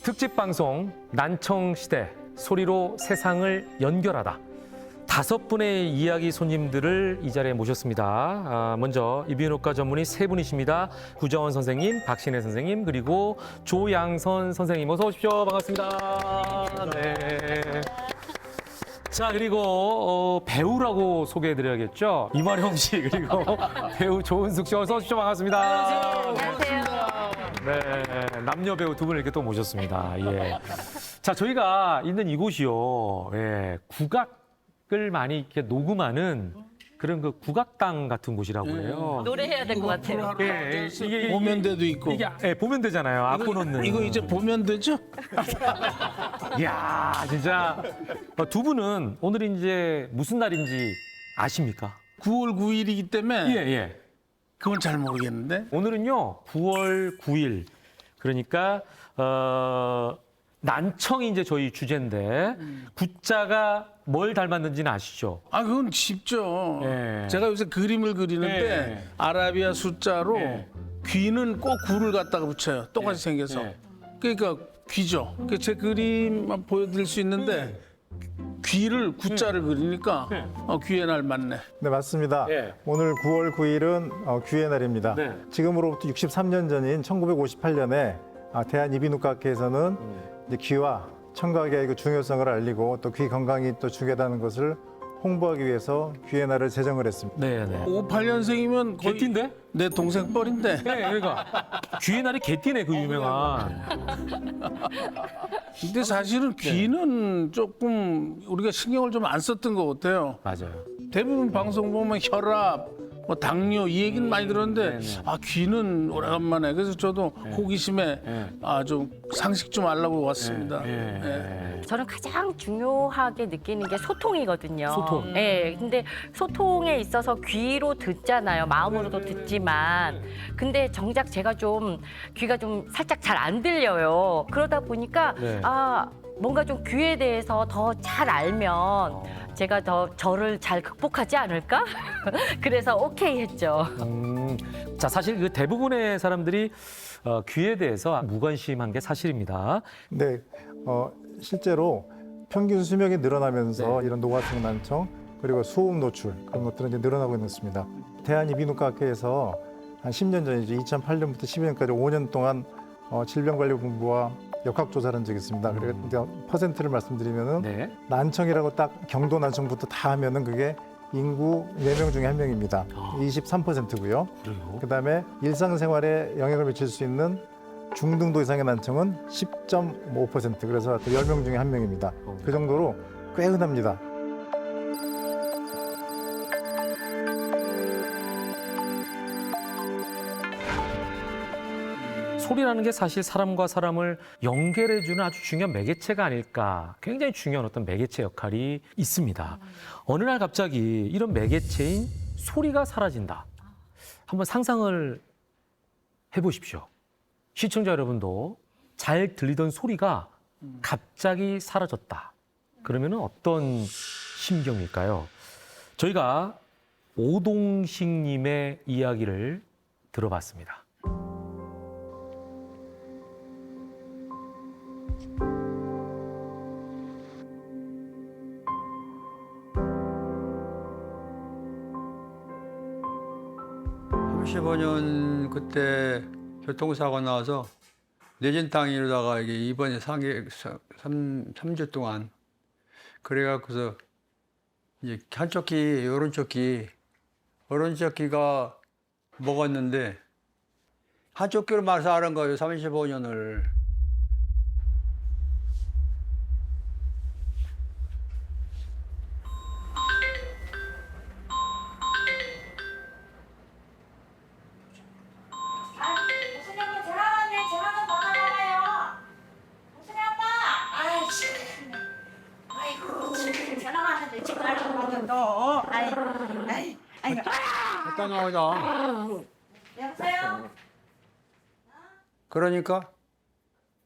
특집 방송 난청시대 소리로 세상을 연결하다. 5분의 이야기 손님들을 이 자리에 모셨습니다. 먼저 이비인후과 전문의 3분이십니다. 구정원 선생님, 박신혜 선생님, 그리고 조양선 선생님. 어서 오십시오. 반갑습니다. 네. 자, 그리고 배우라고 소개해드려야겠죠. 이마령 씨, 그리고 배우 조은숙 씨. 어서 오십시오. 반갑습니다. 안녕하세요. 네, 남녀 배우 두 분을 이렇게 또 모셨습니다. 예. 자, 저희가 있는 이곳이요. 예, 국악을 많이 이렇게 녹음하는 그런 그 국악당 같은 곳이라고 해요. 노래해야 될 것 같아요. 예, 이게 보면대도 있고. 이게 보면대잖아요. 앞으로 놓는. 이거 이제 보면대죠? 이야, 진짜 두 분은 오늘이 이제 무슨 날인지 아십니까? 9월 9일이기 때문에 예, 예. 그건 잘 모르겠는데. 오늘은요, 9월 9일. 그러니까 난청이 이제 저희 주제인데 구자가 뭘 닮았는지는 아시죠? 아, 그건 쉽죠. 예. 제가 요새 그림을 그리는데 예. 아라비아 숫자로 예. 귀는 꼭 구를 갖다가 붙여요. 똑같이 생겨서. 예. 그러니까 귀죠. 제 그림만 보여드릴 수 있는데 귀를 구자를 그리니까 귀의 날 맞네. 네, 맞습니다. 예. 오늘 9월 9일은 귀의 날입니다. 네. 지금으로부터 63년 전인 1958년에 대한이비인후과학회에서는 이제 귀와 청각의 그 중요성을 알리고 또 귀 건강이 또 중요하다는 것을 홍보하기 위해서 귀의 날을 제정을 했습니다. 네, 네. 58년생이면 거의 개띠인데? 내 동생 뻘인데. 네, 그러니까 귀의 날이 개띠네, 그 유명한. 근데 사실은 귀는 조금 우리가 신경을 좀 안 썼던 것 같아요. 맞아요. 대부분 방송 보면 혈압, 뭐 당뇨 이 얘기는 많이 들었는데 귀는 오래간만에 그래서 저도 호기심에 좀 상식 좀 알라고 왔습니다. 예. 저는 가장 중요하게 느끼는 게 소통이거든요. 소통. 네, 근데 소통에 있어서 귀로 듣잖아요. 마음으로도 듣지만. 근데 정작 제가 좀 귀가 좀 살짝 잘 안 들려요. 그러다 보니까 네. 뭔가 좀 귀에 대해서 더 잘 알면 제가 더 저를 잘 극복하지 않을까? 그래서 오케이 했죠. 자, 사실 그 대부분의 사람들이 귀에 대해서 무관심한 게 사실입니다. 네, 실제로 평균 수명이 늘어나면서 네. 이런 노화성 난청 그리고 소음 노출 그런 것들은 이제 늘어나고 있습니다. 대한이비인후과학회에서 한 10년 전이죠. 2008년부터 12년까지 5년 동안 질병관리본부와 역학조사를 한 적이 있습니다. 그래서 퍼센트를 말씀드리면은 네. 난청이라고 딱 경도 난청부터 다 하면은 그게 인구 4명 중에 1명입니다. 23%고요. 그래요. 그다음에 일상생활에 영향을 미칠 수 있는 중등도 이상의 난청은 10.5%. 그래서 10명 중에 1명입니다. 그 정도로 꽤 흔합니다. 소리라는 게 사실 사람과 사람을 연결해주는 아주 중요한 매개체가 아닐까. 굉장히 중요한 어떤 매개체 역할이 있습니다. 어느 날 갑자기 이런 매개체인 소리가 사라진다. 한번 상상을 해보십시오. 시청자 여러분도 잘 들리던 소리가 갑자기 사라졌다. 그러면 어떤 심경일까요? 저희가 오동식님의 이야기를 들어봤습니다. 십오 년 그때 교통사고 나와서 뇌진탕 이러다가 이게 입원에 3주 동안 그래갖고서 이제 한쪽 귀, 오른쪽 귀가 먹었는데 한쪽 귀로 말서 하는 거예요. 35년을. 무슨 형님 전화 왔네. 전화 좀 받아봐요. 무슨 아빠? 아이씨. 아이고 전화 왔는데 전화를 받아 너. 아이. 갖다 나오자. 여보세요? 그러니까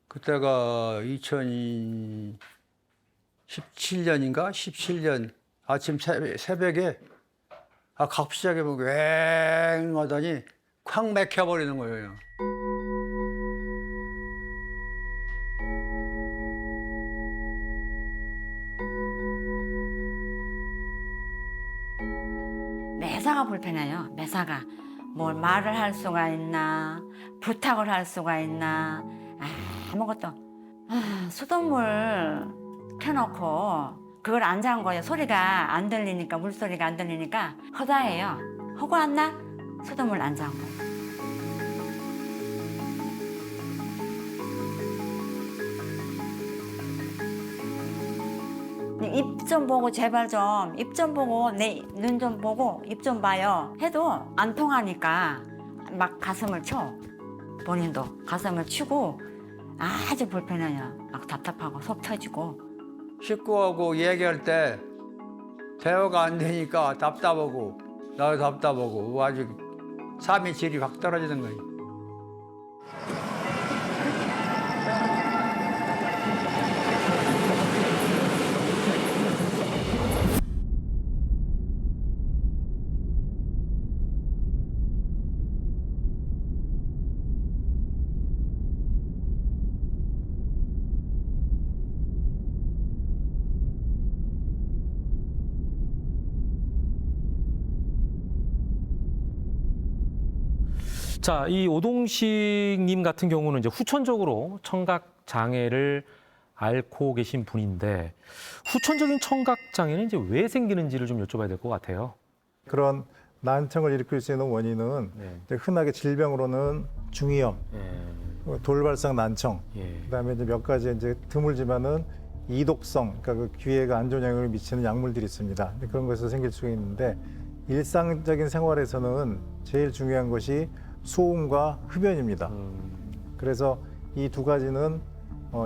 그때가 2017년인가? 17년 아침 새벽에 갑자기 뭐 왱 하더니 콱 맥혀버리는 거예요. 불편해요. 매사가 뭘 말을 할 수가 있나, 부탁을 할 수가 있나, 아무것도. 수돗물 켜놓고 그걸 안 잔 거예요. 소리가 안 들리니까, 물소리가 안 들리니까 허다해요. 허구 안 나? 수돗물 안 잔 거예요. 입 좀 보고 제발 좀, 입 좀 보고 내 눈 좀 보고 입 좀 봐요 해도 안 통하니까 막 가슴을 쳐. 본인도 가슴을 치고 아주 불편해요. 막 답답하고 속 터지고. 식구하고 얘기할 때 대화가 안 되니까 답답하고 나도 답답하고 아주 삶의 질이 확 떨어지는 거예요. 자, 이 오동식님 같은 경우는 이제 후천적으로 청각 장애를 앓고 계신 분인데 후천적인 청각 장애는 이제 왜 생기는지를 좀 여쭤봐야 될 것 같아요. 그런 난청을 일으킬 수 있는 원인은 이제 흔하게 질병으로는 중이염, 돌발성 난청, 그다음에 이제 몇 가지 이제 드물지만은 이독성, 그러니까 그 귀에 안 좋은 영향을 미치는 약물들이 있습니다. 그런 것에서 생길 수 있는데 일상적인 생활에서는 제일 중요한 것이 소음과 흡연입니다. 그래서 이 두 가지는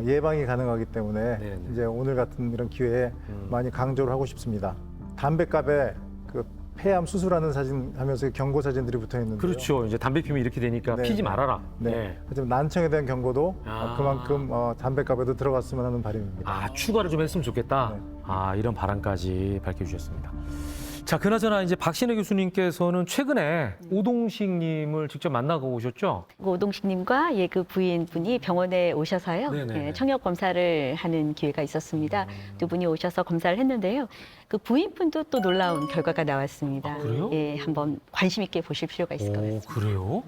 예방이 가능하기 때문에 이제 오늘 같은 이런 기회에 많이 강조를 하고 싶습니다. 담뱃갑에 그 폐암 수술하는 사진 하면서 경고 사진들이 붙어 있는데요. 그렇죠. 이제 담배 피면 이렇게 되니까 네, 피지 네. 말아라. 네. 하지만 난청에 대한 경고도 아. 그만큼 담뱃갑에도 들어갔으면 하는 바람입니다. 아, 추가를 좀 했으면 좋겠다. 네. 아, 이런 바람까지 밝혀주셨습니다. 자, 그나저나 이제 박신혜 교수님께서는 최근에 오동식님을 직접 만나고 오셨죠? 오동식님과 그 부인분이 병원에 오셔서요. 네네. 청력 검사를 하는 기회가 있었습니다. 두 분이 오셔서 검사를 했는데요. 그 부인분도 또 놀라운 결과가 나왔습니다. 아, 그래요? 예, 한번 관심 있게 보실 필요가 있을 것 같습니다. 그래요?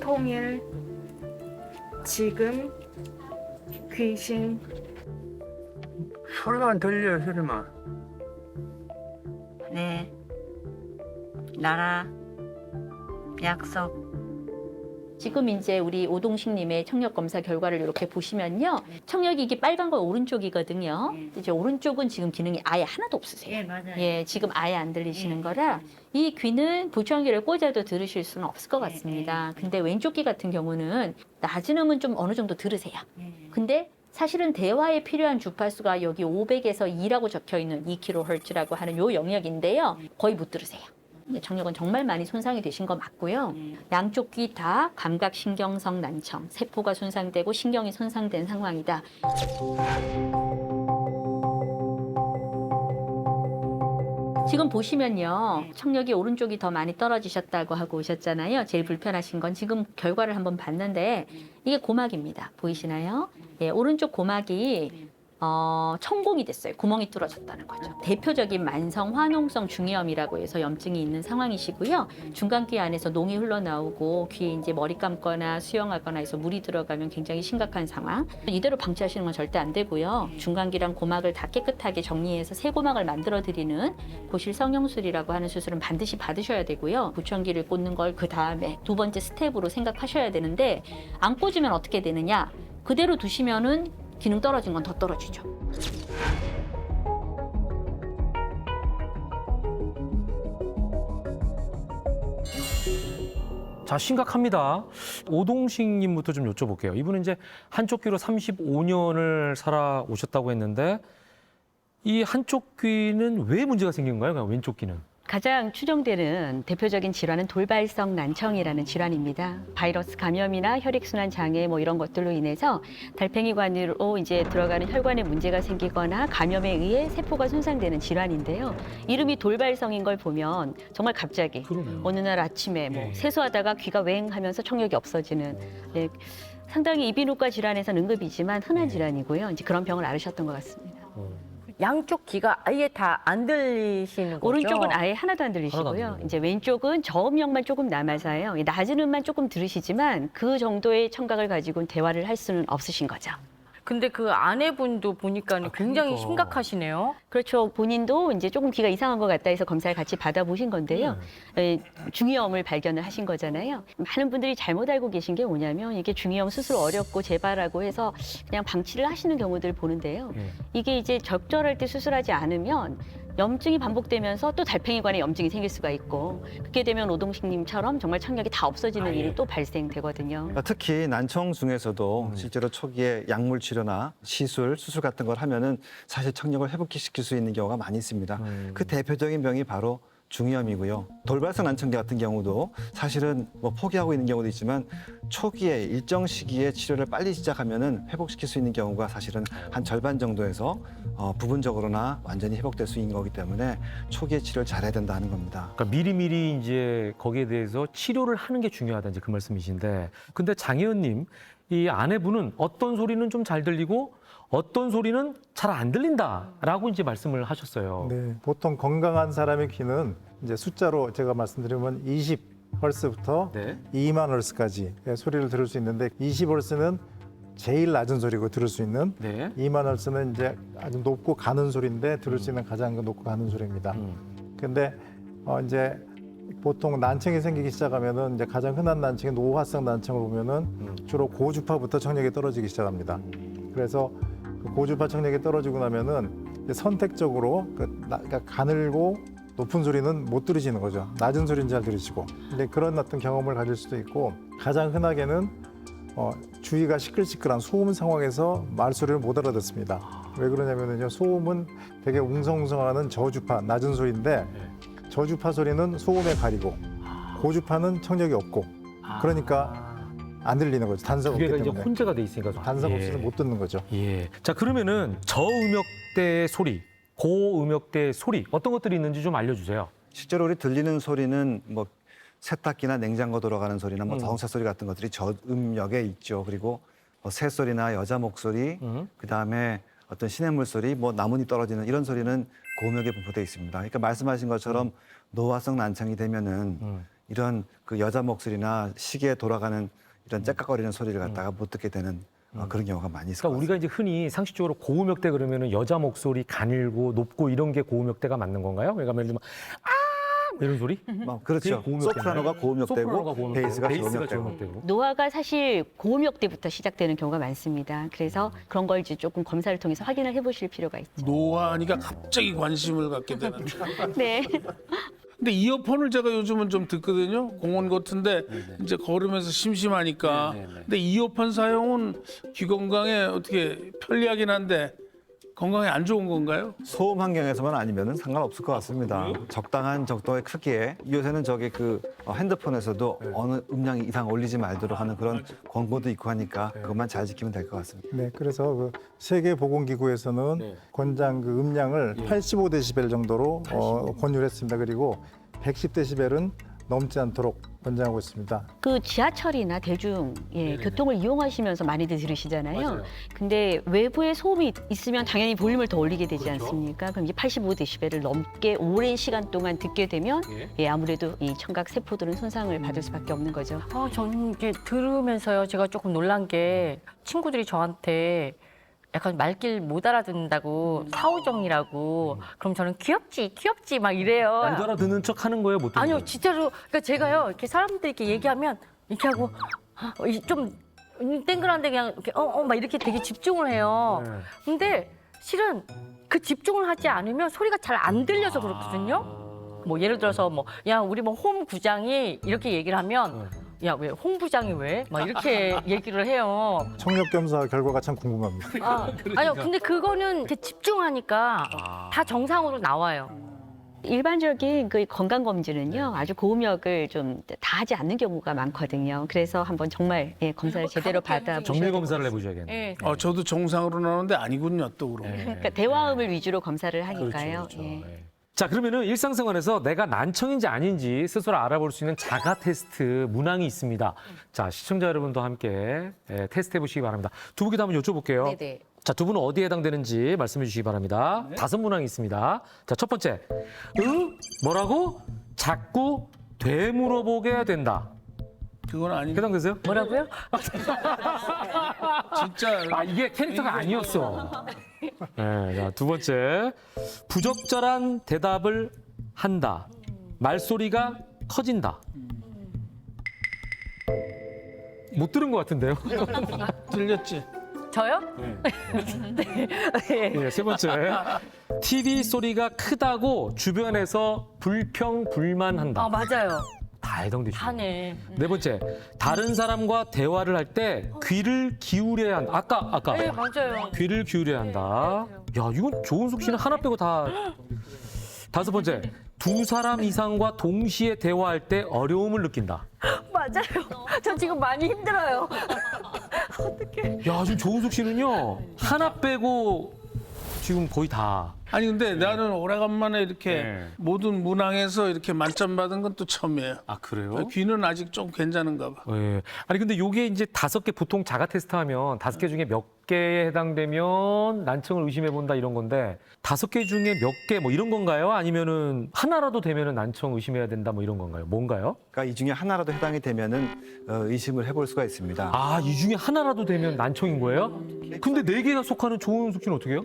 통일, 지금, 귀신, 소리만 들려요, 소리만. 네. 나라. 약속. 지금 이제 우리 오동식님의 청력 검사 결과를 이렇게 보시면요. 청력이 이게 빨간 건 오른쪽이거든요. 이제 오른쪽은 지금 기능이 아예 하나도 없으세요. 예, 맞아요. 예, 지금 아예 안 들리시는 거라 이 귀는 보청기를 꽂아도 들으실 수는 없을 것 같습니다. 근데 왼쪽 귀 같은 경우는 낮은 음은 좀 어느 정도 들으세요. 근데 사실은 대화에 필요한 주파수가 여기 500에서 2라고 적혀 있는 2kHz라고 하는 요 영역인데요. 거의 못 들으세요. 청력은 정말 많이 손상이 되신 거 맞고요. 양쪽 귀 다 감각신경성 난청, 세포가 손상되고 신경이 손상된 상황이다. 지금 보시면요. 청력이 오른쪽이 더 많이 떨어지셨다고 하고 오셨잖아요. 제일 불편하신 건 지금 결과를 한번 봤는데 이게 고막입니다. 보이시나요? 예, 오른쪽 고막이 천공이 됐어요. 구멍이 뚫어졌다는 거죠. 대표적인 만성 화농성 중이염이라고 해서 염증이 있는 상황이시고요. 중간귀 안에서 농이 흘러나오고 귀에 이제 머리 감거나 수영하거나 해서 물이 들어가면 굉장히 심각한 상황. 이대로 방치하시는 건 절대 안 되고요. 중간귀랑 고막을 다 깨끗하게 정리해서 새 고막을 만들어 드리는 고실 성형술이라고 하는 수술은 반드시 받으셔야 되고요. 보청기를 꽂는 걸 그 다음에 두 번째 스텝으로 생각하셔야 되는데 안 꽂으면 어떻게 되느냐? 그대로 두시면은 기능 떨어진 건 더 떨어지죠. 자, 심각합니다. 오동식님부터 좀 여쭤볼게요. 이분은 이제 한쪽 귀로 35년을 살아오셨다고 했는데 이 한쪽 귀는 왜 문제가 생긴 거예요? 그냥 왼쪽 귀는? 가장 추정되는 대표적인 질환은 돌발성 난청이라는 질환입니다. 바이러스 감염이나 혈액순환 장애 뭐 이런 것들로 인해서 달팽이관으로 이제 들어가는 혈관에 문제가 생기거나 감염에 의해 세포가 손상되는 질환인데요. 이름이 돌발성인 걸 보면 정말 갑자기 그러네요. 어느 날 아침에 뭐 네. 세수하다가 귀가 웽하면서 청력이 없어지는 네, 상당히 이비인후과 질환에서는 응급이지만 흔한 질환이고요. 이제 그런 병을 앓으셨던 것 같습니다. 양쪽 귀가 아예 다 안 들리시는 거죠? 오른쪽은 아예 하나도 안 하나도 안 들리시고요. 들려요. 이제 왼쪽은 저음역만 조금 남아서요. 낮은 음만 조금 들으시지만 그 정도의 청각을 가지고는 대화를 할 수는 없으신 거죠. 근데 그 아내분도 보니까 굉장히 그러니까. 심각하시네요. 그렇죠. 본인도 이제 조금 귀가 이상한 것 같다 해서 검사를 같이 받아보신 건데요. 중이염을 발견을 하신 거잖아요. 많은 분들이 잘못 알고 계신 게 뭐냐면 이게 중이염 수술 어렵고 재발하고 해서 그냥 방치를 하시는 경우들 보는데요. 이게 이제 적절할 때 수술하지 않으면 염증이 반복되면서 또 달팽이관에 염증이 생길 수가 있고 그렇게 되면 오동식님처럼 정말 청력이 다 없어지는 일이 또 발생되거든요. 그러니까 특히 난청 중에서도 실제로 초기에 약물 치료나 시술, 수술 같은 걸 하면은 사실 청력을 회복시킬 수 있는 경우가 많이 있습니다. 그 대표적인 병이 바로 중이염이고요. 돌발성 난청기 같은 경우도 사실은 뭐 포기하고 있는 경우도 있지만 초기에 일정 시기에 치료를 빨리 시작하면은 회복시킬 수 있는 경우가 사실은 한 절반 정도에서 부분적으로나 완전히 회복될 수 있는 거기 때문에 초기에 치료를 잘해야 된다 하는 겁니다. 그러니까 미리미리 이제 거기에 대해서 치료를 하는 게 중요하다 이제 그 말씀이신데, 근데 장혜은님 이 아내분은 어떤 소리는 좀 잘 들리고 어떤 소리는 잘 안 들린다라고 이제 말씀을 하셨어요. 네, 보통 건강한 사람의 귀는 이제 숫자로 제가 말씀드리면 20헐스부터 네. 2만 헐스까지 소리를 들을 수 있는데 20헐스는 제일 낮은 소리고 들을 수 있는 네. 2만 헐스는 이제 아주 높고 가는 소리인데 들을 수 있는 가장 높고 가는 소리입니다. 근데 이제 보통 난청이 생기기 시작하면은 이제 가장 흔한 난청인 노화성 난청을 보면은 주로 고주파부터 청력이 떨어지기 시작합니다. 그래서 그 고주파 청력이 떨어지고 나면은 이제 선택적으로 그러니까 가늘고 높은 소리는 못 들으시는 거죠. 낮은 소리는 잘 들으시고. 근데 그런 어떤 경험을 가질 수도 있고 가장 흔하게는 주위가 시끌시끌한 소음 상황에서 말소리를 못 알아듣습니다. 왜 그러냐면요, 소음은 되게 웅성웅성하는 저주파, 낮은 소리인데 저주파 소리는 소음에 가리고 고주파는 청력이 없고 그러니까 안 들리는 거죠. 단서가 두 없기 개가 이제 때문에. 혼재가 돼 있으니까. 단서가 없으면 못 듣는 거죠. 예. 자, 그러면은 저음역대 소리, 고음역대 소리 어떤 것들이 있는지 좀 알려주세요. 실제로 우리 들리는 소리는 뭐 세탁기나 냉장고 돌아가는 소리나 뭐 자동차 소리 같은 것들이 저음역에 있죠. 그리고 뭐 새소리나 여자 목소리, 그다음에 어떤 시냇물 소리, 뭐 나뭇잎 떨어지는 이런 소리는 고음역에 분포되어 있습니다. 그러니까 말씀하신 것처럼 노화성 난청이 되면은 이런 그 여자 목소리나 시계 돌아가는 이런 째깍거리는 소리를 갖다가 못 듣게 되는 그런 경우가 많이 있을 것 그러니까 우리가 이제 흔히 상식적으로 고음역대 그러면은 여자 목소리 가늘고 높고 이런 게 고음역대가 맞는 건가요? 그러니까 예를 들면 이런 소리? 같습니다. 그렇죠. 그게 고음역대인가요? 소프라노가 고음역대고 소프라노가 고음역대고, 베이스가 저음역대고. 저음역대고. 노화가 사실 고음역 때부터 시작되는 경우가 많습니다. 그래서 그런 걸 이제 조금 검사를 통해서 확인을 해보실 필요가 있죠. 노화하니까 갑자기 관심을 갖게 되는. 네. 근데 이어폰을 제가 요즘은 좀 듣거든요. 공원 같은데 이제 걸으면서 심심하니까. 근데 이어폰 사용은 귀 건강에 어떻게 편리하긴 한데 건강에 안 좋은 건가요? 소음 환경에서만 아니면은 상관없을 것 같습니다. 적당한 정도의 크기에 요새는 저기 그 핸드폰에서도 어느 음량 이상 올리지 말도록 하는 그런 광고도 있고 하니까 그것만 잘 지키면 될 것 같습니다. 네, 그래서 그 세계보건기구에서는 권장 그 음량을 85데시벨 정도로 권유를 했습니다. 그리고 110데시벨은 넘지 않도록 권장하고 있습니다. 그 지하철이나 대중 교통을 이용하시면서 많이들 들으시잖아요. 맞아요. 근데 외부에 소음이 있으면 당연히 볼륨을 더 올리게 되지 않습니까? 그럼 이제 85데시벨을 넘게 오랜 시간 동안 듣게 되면 아무래도 이 청각 세포들은 손상을 받을 수밖에 없는 거죠. 저는 이게 들으면서요, 제가 조금 놀란 게 친구들이 저한테 약간 말귀를 못 알아듣는다고 사오정이라고 그럼 저는 귀엽지 막 이래요. 못 알아듣는 척 하는 거예요, 못 듣는 아니요, 거예요? 진짜로. 그러니까 제가요, 이렇게 사람들 이렇게 얘기하면 이렇게 하고 좀 땡글한데 그냥 이렇게 막 이렇게 되게 집중을 해요. 네. 근데 실은 그 집중을 하지 않으면 소리가 잘 안 들려서 그렇거든요. 뭐 예를 들어서 뭐 야 우리 뭐 홈 부장이 이렇게 얘기를 하면 야 왜 홍 부장이 왜? 막 이렇게 얘기를 해요. 청력 검사 결과가 참 궁금합니다. 아니요, 근데 그거는 이렇게 집중하니까 다 정상으로 나와요. 일반적인 그 건강 검진은요 아주 고음역을 좀 다 하지 않는 경우가 많거든요. 그래서 한번 정말 검사를 제대로 받아 정밀 검사를 해보셔야겠네요. 네. 저도 정상으로 나오는데 아니군요, 또 그러고. 그러니까 대화음을 위주로 검사를 하니까요. 그렇죠. 예. 예. 자, 그러면은 일상생활에서 내가 난청인지 아닌지 스스로 알아볼 수 있는 자가 테스트 문항이 있습니다. 자, 시청자 여러분도 함께 테스트 해보시기 바랍니다. 두 분께도 한번 여쭤볼게요. 네네. 자, 두 분은 어디에 해당되는지 말씀해 주시기 바랍니다. 5문항이 있습니다. 자, 첫 번째. 뭐라고? 자꾸 되물어보게 된다. 그건 아닌데. 해당되세요? 뭐라고요? 진짜 아, 이게 캐릭터가 아니었어. 네, 자, 두 번째. 부적절한 대답을 한다. 말소리가 커진다. 못 들은 것 같은데요? 들렸지? 저요? 네, 세 번째. TV 소리가 크다고 주변에서 불평불만한다. 아 맞아요. 다 해당되시죠. 하네. 네 번째. 다른 사람과 대화를 할 때 귀를 기울여야 한다. 아까. 네 맞아요. 귀를 기울여야 한다. 야, 이건 조은숙 씨는 하나 빼고 다. 다섯 번째. 두 사람 이상과 동시에 대화할 때 어려움을 느낀다. 맞아요. 저 지금 많이 힘들어요. 어떡해. 야, 지금 조은숙 씨는요. 하나 빼고 지금 거의 다. 아니 근데 나는 오래간만에 이렇게 네. 모든 문항에서 이렇게 만점 받은 건 또 처음이에요. 아, 그래요? 귀는 아직 좀 괜찮은가 봐. 예. 아니 근데 요게 이제 5개 보통 자가 테스트하면 5개 중에 몇 개에 해당되면 난청을 의심해 본다 이런 건데 5개 중에 몇 개 뭐 이런 건가요? 아니면은 하나라도 되면은 난청 의심해야 된다 뭐 이런 건가요? 뭔가요? 그러니까 이 중에 하나라도 해당이 되면은 의심을 해볼 수가 있습니다. 아, 이 중에 하나라도 되면 난청인 거예요? 근데 4개가 속하는 조은숙 씨는 어떻게 해요?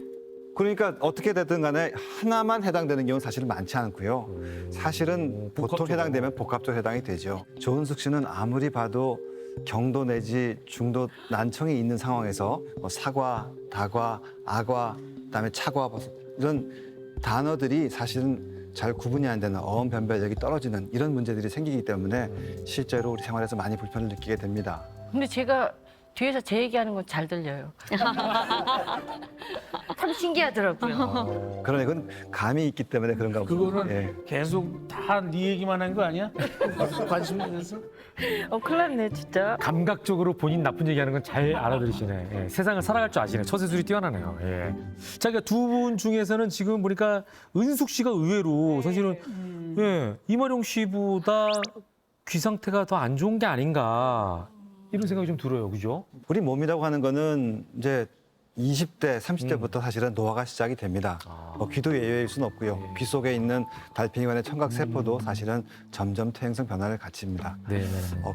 그러니까 어떻게 되든 간에 하나만 해당되는 경우는 사실 많지 않고요. 사실은 보통 복합적으로. 해당되면 복합적으로 해당이 되죠. 조은숙 씨는 아무리 봐도 경도 내지 중도 난청이 있는 상황에서 뭐 사과, 다과, 악과, 그다음에 차과 이런 단어들이 사실은 잘 구분이 안 되는 어원 변별력이 떨어지는 이런 문제들이 생기기 때문에 실제로 우리 생활에서 많이 불편을 느끼게 됩니다. 근데 제가 뒤에서 제 얘기하는 건 잘 들려요. 참 신기하더라고요. 그러나 이건 감이 있기 때문에 그런가 보죠. 그거는 예. 계속 다 네 얘기만 한 거 아니야? 관심 있어서? 큰일 났네 진짜. 감각적으로 본인 나쁜 얘기하는 건 잘 알아들으시네. 예. 세상을 살아갈 줄 아시네. 처세술이 뛰어나네요. 예. 자, 그러니까 두 분 중에서는 지금 보니까 은숙 씨가 의외로 사실은 예, 이마룡 씨보다 귀 상태가 더 안 좋은 게 아닌가 이런 생각이 좀 들어요. 그죠? 우리 몸이라고 하는 거는 이제 20대, 30대부터 사실은 노화가 시작이 됩니다. 귀도 예외일 수는 없고요. 귀 속에 있는 달팽이관의 청각 세포도 사실은 점점 퇴행성 변화를 갖춥니다. 네.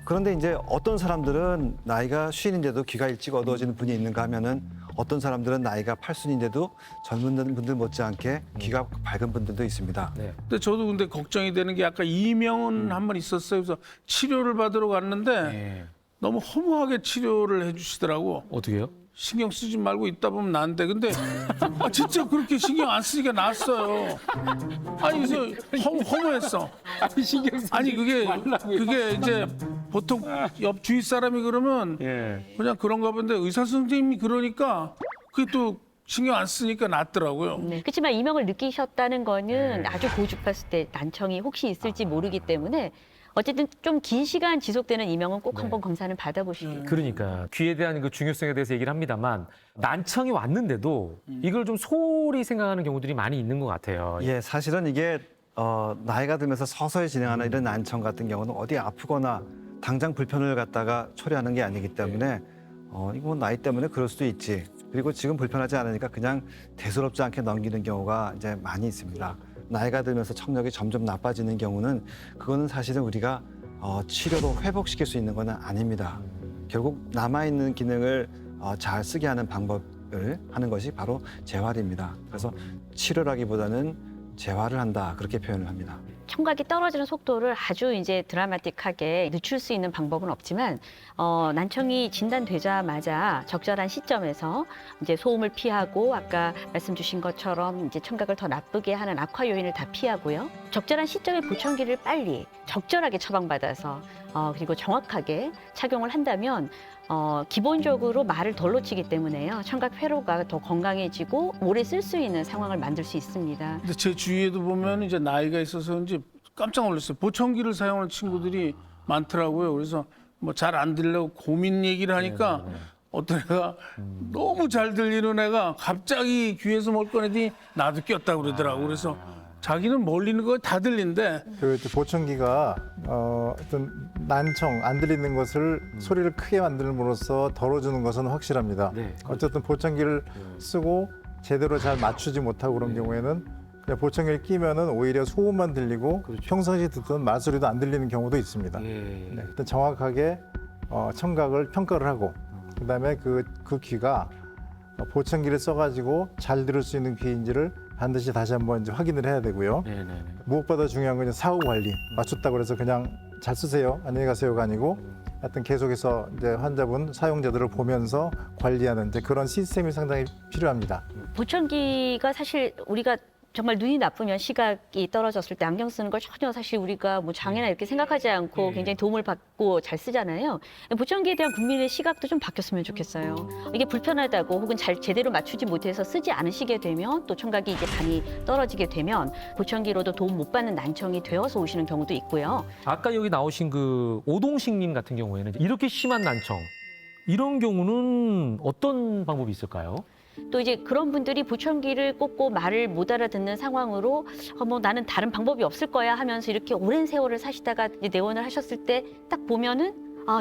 그런데 이제 어떤 사람들은 나이가 50인데도 귀가 일찍 어두워지는 분이 있는가 하면은 어떤 사람들은 나이가 80인데도 젊은 분들 못지않게 귀가 밝은 분들도 있습니다. 네. 근데 저도 근데 걱정이 되는 게 아까 이명은 한 번 있었어요. 그래서 치료를 받으러 갔는데 네. 너무 허무하게 치료를 해주시더라고. 어떻게요? 신경 쓰지 말고 있다 보면 나은데 근데 진짜 그렇게 신경 안 쓰니까 나았어요. 아니 그래서 허무했어. 아니, 신경 쓰지 아니 그게 이제 보통 옆 주위 사람이 그러면 예. 그냥 그런가 본데 의사 선생님이 그러니까 그게 또 신경 안 쓰니까 낫더라고요. 네. 그렇지만 이명을 느끼셨다는 거는 아주 고주파수 때 난청이 혹시 있을지 모르기 때문에 어쨌든 좀 긴 시간 지속되는 이명은 꼭 한번 검사는 받아보시길. 그러니까 귀에 대한 그 중요성에 대해서 얘기를 합니다만 난청이 왔는데도 이걸 좀 소홀히 생각하는 경우들이 많이 있는 것 같아요. 예, 사실은 이게 나이가 들면서 서서히 진행하는 이런 난청 같은 경우는 어디 아프거나 당장 불편을 갖다가 초래하는 게 아니기 때문에 이거 나이 때문에 그럴 수도 있지. 그리고 지금 불편하지 않으니까 그냥 대수롭지 않게 넘기는 경우가 이제 많이 있습니다. 나이가 들면서 청력이 점점 나빠지는 경우는 그거는 사실은 우리가 치료로 회복시킬 수 있는 건 아닙니다. 결국 남아있는 기능을 잘 쓰게 하는 방법을 하는 것이 바로 재활입니다. 그래서 치료라기보다는 재활을 한다 그렇게 표현을 합니다. 청각이 떨어지는 속도를 아주 이제 드라마틱하게 늦출 수 있는 방법은 없지만 난청이 진단되자마자 적절한 시점에서 이제 소음을 피하고 아까 말씀 주신 것처럼 이제 청각을 더 나쁘게 하는 악화 요인을 다 피하고요. 적절한 시점에 보청기를 빨리 적절하게 처방받아서 그리고 정확하게 착용을 한다면 기본적으로 말을 덜 놓치기 때문에요. 청각 회로가 더 건강해지고 오래 쓸 수 있는 상황을 만들 수 있습니다. 근데 제 주위에도 보면 이제 나이가 있어서인지 깜짝 놀랐어요. 보청기를 사용하는 친구들이 많더라고요. 그래서 뭐 잘 안 들려고 고민 얘기를 하니까 어떤 애가 너무 잘 들리는 애가 갑자기 귀에서 뭘 꺼내더니 나도 꼈다고 그러더라고. 그래서 자기는 멀리 있는 거 다 들린대. 그 보청기가 어떤 난청 안 들리는 것을 소리를 크게 만들므로써 덜어주는 것은 확실합니다. 네. 어쨌든 보청기를 쓰고 제대로 잘 맞추지 못하고 그런 경우에는 그냥 보청기를 끼면은 오히려 소음만 들리고 평상시에 듣던 말소리도 안 들리는 경우도 있습니다. 네, 일단 정확하게 청각을 평가를 하고 그다음에 그 귀가 보청기를 써가지고 잘 들을 수 있는 귀인지를 반드시 다시 한번 이제 확인을 해야 되고요. 무엇보다 중요한 건 이제 사후 관리. 맞췄다고 해서 그냥 잘 쓰세요, 안녕히 가세요가 아니고 하여튼 계속해서 이제 환자분 사용자들을 보면서 관리하는 이제 그런 시스템이 상당히 필요합니다. 보청기가 사실 우리가 정말 눈이 나쁘면 시각이 떨어졌을 때 안경 쓰는 걸 전혀 사실 우리가 뭐 장애나 이렇게 생각하지 않고 굉장히 도움을 받고 잘 쓰잖아요. 보청기에 대한 국민의 시각도 좀 바뀌었으면 좋겠어요. 이게 불편하다고 혹은 잘 제대로 맞추지 못해서 쓰지 않으시게 되면 또 청각이 이제 반이 떨어지게 되면 보청기로도 도움 못 받는 난청이 되어서 오시는 경우도 있고요. 아까 여기 나오신 그 오동식님 같은 경우에는 이렇게 심한 난청 이런 경우는 어떤 방법이 있을까요? 또 이제 그런 분들이 보청기를 꽂고 말을 못 알아듣는 상황으로 뭐 나는 다른 방법이 없을 거야 하면서 이렇게 오랜 세월을 사시다가 이제 내원을 하셨을 때 딱 보면은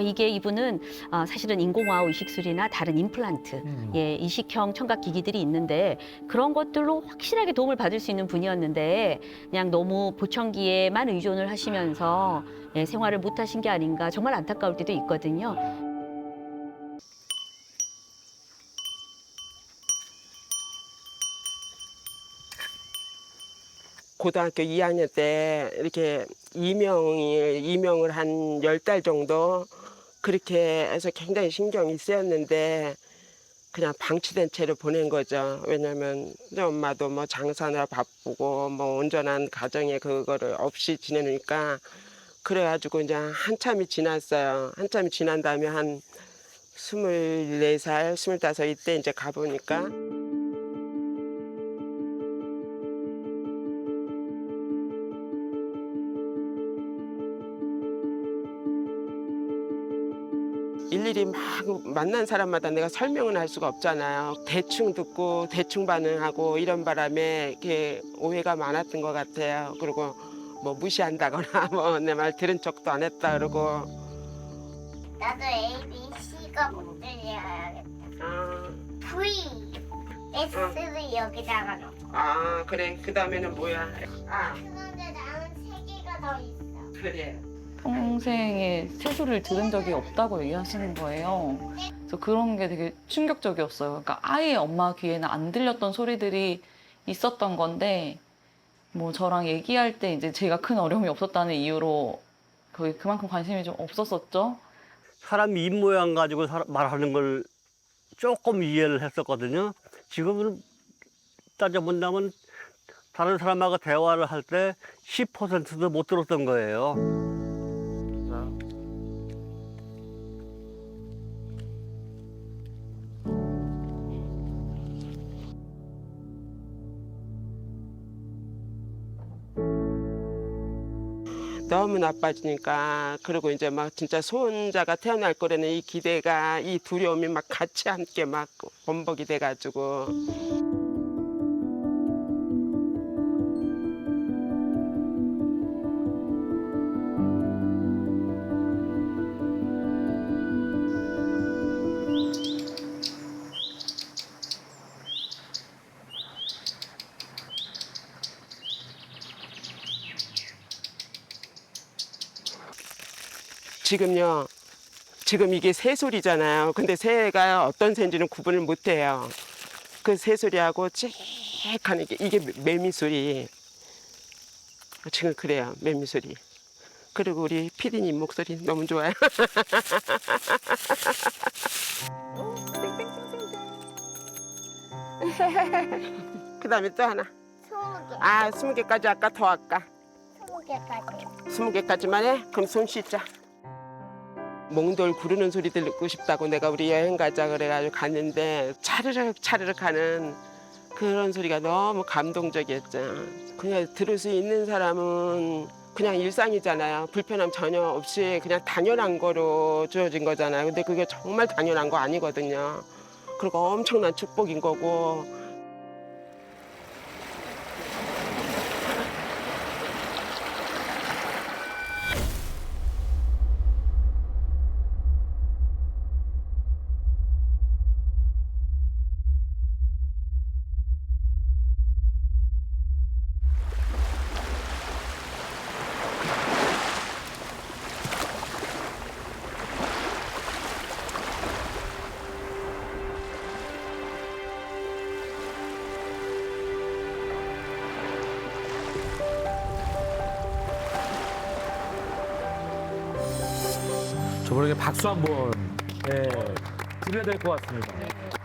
이게 이분은 사실은 인공와우 이식술이나 다른 임플란트, 이식형 청각 기기들이 있는데 그런 것들로 확실하게 도움을 받을 수 있는 분이었는데 그냥 너무 보청기에만 의존을 하시면서 생활을 못 하신 게 아닌가 정말 안타까울 때도 있거든요. 고등학교 2학년 때 이렇게 이명을 한 10달 정도 그렇게 해서 굉장히 신경이 쓰였는데 그냥 방치된 채로 보낸 거죠. 왜냐면 엄마도 뭐 장사나 바쁘고 뭐 온전한 가정에 그거를 없이 지내니까 그래가지고 이제 한참이 지났어요. 한참이 지난 다음에 한 24살, 25 이때 이제 가보니까 일일이 막 만난 사람마다 내가 설명은 할 수가 없잖아요. 대충 듣고 대충 반응하고 이런 바람에 이렇게 오해가 많았던 것 같아요. 그리고 뭐 무시한다거나 뭐 내 말 들은 척도 안 했다 그러고. 나도 A, B, C가 못 들려야겠다. V, S를 여기다가 넣고. 그래. 그 다음에는 뭐야? 그런데 나는 3개가 더 있어. 그래. 평생에 새소리를 들은 적이 없다고 얘기하시는 거예요. 그래서 그런 게 되게 충격적이었어요. 그러니까 아예 엄마 귀에는 안 들렸던 소리들이 있었던 건데 뭐 저랑 얘기할 때 이제 제가 큰 어려움이 없었다는 이유로 거기 그만큼 관심이 좀 없었었죠. 사람 입 모양 가지고 말하는 걸 조금 이해를 했었거든요. 지금은 따져본다면 다른 사람하고 대화를 할 때 10%도 못 들었던 거예요. 너무 나빠지니까 그리고 이제 막 진짜 소원자가 태어날 거라는 이 기대가 이 두려움이 막 같이 함께 막 번복이 돼가지고 지금 이게 새소리잖아요. 근데 새가 어떤 새인지는 구분을 못 해요. 그 새소리하고 찌익하는 이게 매미소리. 지금 그래요, 매미 소리. 그리고 우리 피디님 목소리 너무 좋아요. 그다음에 또 하나. 20개. 아, 20개까지 할까? 더 할까? 20개까지. 20개까지만 해? 그럼 손 씻자. 몽돌 구르는 소리 듣고 싶다고 내가 우리 여행 가자 그래가지고 갔는데 차르륵 차르륵 하는 그런 소리가 너무 감동적이었죠. 그냥 들을 수 있는 사람은 그냥 일상이잖아요. 불편함 전혀 없이 그냥 당연한 거로 주어진 거잖아요. 근데 그게 정말 당연한 거 아니거든요. 그리고 엄청난 축복인 거고. 저번에 박수 한번 드려야 될 것 같습니다.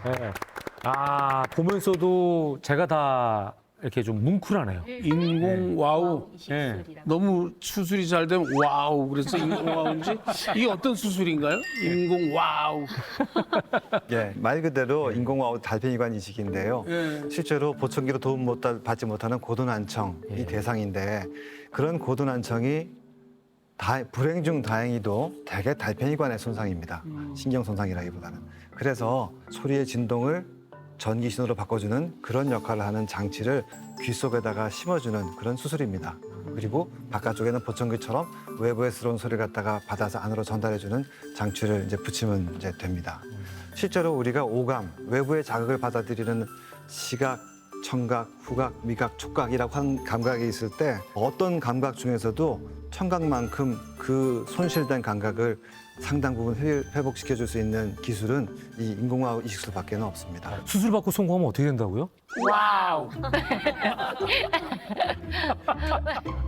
예. 아, 보면서도 제가 다 이렇게 좀 뭉클하네요. 인공 와우. 예. 너무 수술이 잘 되면 와우. 그래서 인공 와우인지 이게 어떤 수술인가요? 인공 와우. 예, 말 그대로 인공와우 달팽이관 이식인데요. 예. 실제로 보청기로 도움 받지 못하는 고둔안청이 대상인데 그런 고둔안청이 불행 중 다행히도 대개 달팽이관의 손상입니다. 신경 손상이라기보다는. 그래서 소리의 진동을 전기 신호로 바꿔주는 그런 역할을 하는 장치를 귀 속에다가 심어주는 그런 수술입니다. 그리고 바깥쪽에는 보청기처럼 외부에서 들어온 소리를 갖다가 받아서 안으로 전달해주는 장치를 이제 붙이면 이제 됩니다. 실제로 우리가 오감, 외부의 자극을 받아들이는 시각, 청각, 후각, 미각, 촉각이라고 하는 감각이 있을 때 어떤 감각 중에서도 청각만큼 그 손실된 감각을 상당 부분 회복시켜줄 수 있는 기술은 이 인공와우 이식술밖에 없습니다. 수술 받고 성공하면 어떻게 된다고요? 와우.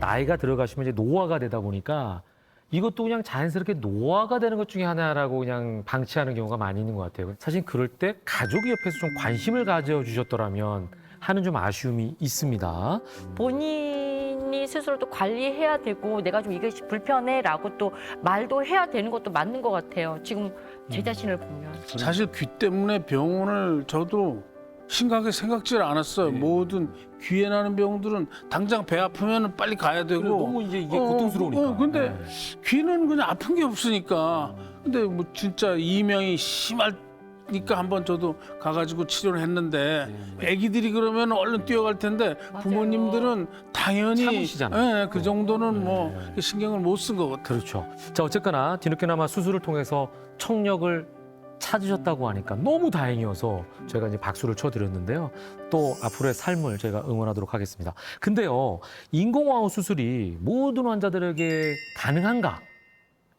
나이가 들어가시면 이제 노화가 되다 보니까 이것도 그냥 자연스럽게 노화가 되는 것 중에 하나라고 그냥 방치하는 경우가 많이 있는 것 같아요. 사실 그럴 때 가족이 옆에서 좀 관심을 가져주셨더라면 하는 좀 아쉬움이 있습니다. 본인이 스스로 또 관리해야 되고 내가 좀 이게 불편해라고 또 말도 해야 되는 것도 맞는 것 같아요. 지금 제 자신을 보면. 사실 귀 때문에 병원을 저도 심각하게 생각지를 않았어요. 모든 귀에 나는 병들은 당장 배 아프면 빨리 가야 되고. 너무 이제 이게 고통스러우니까. 근데 귀는 그냥 아픈 게 없으니까. 근데 뭐 진짜 이명이 심하니까 한번 저도 가가지고 치료를 했는데 아기들이 그러면 얼른 뛰어갈 텐데 부모님들은 당연히 참으시잖아요. 그 정도는 뭐 신경을 못 쓴 것 같아요. 그렇죠. 자, 어쨌거나 뒤늦게나마 수술을 통해서 청력을 찾으셨다고 하니까 너무 다행이어서 저희가 이제 박수를 쳐드렸는데요. 또 앞으로의 삶을 저희가 응원하도록 하겠습니다. 근데요, 인공와우 수술이 모든 환자들에게 가능한가?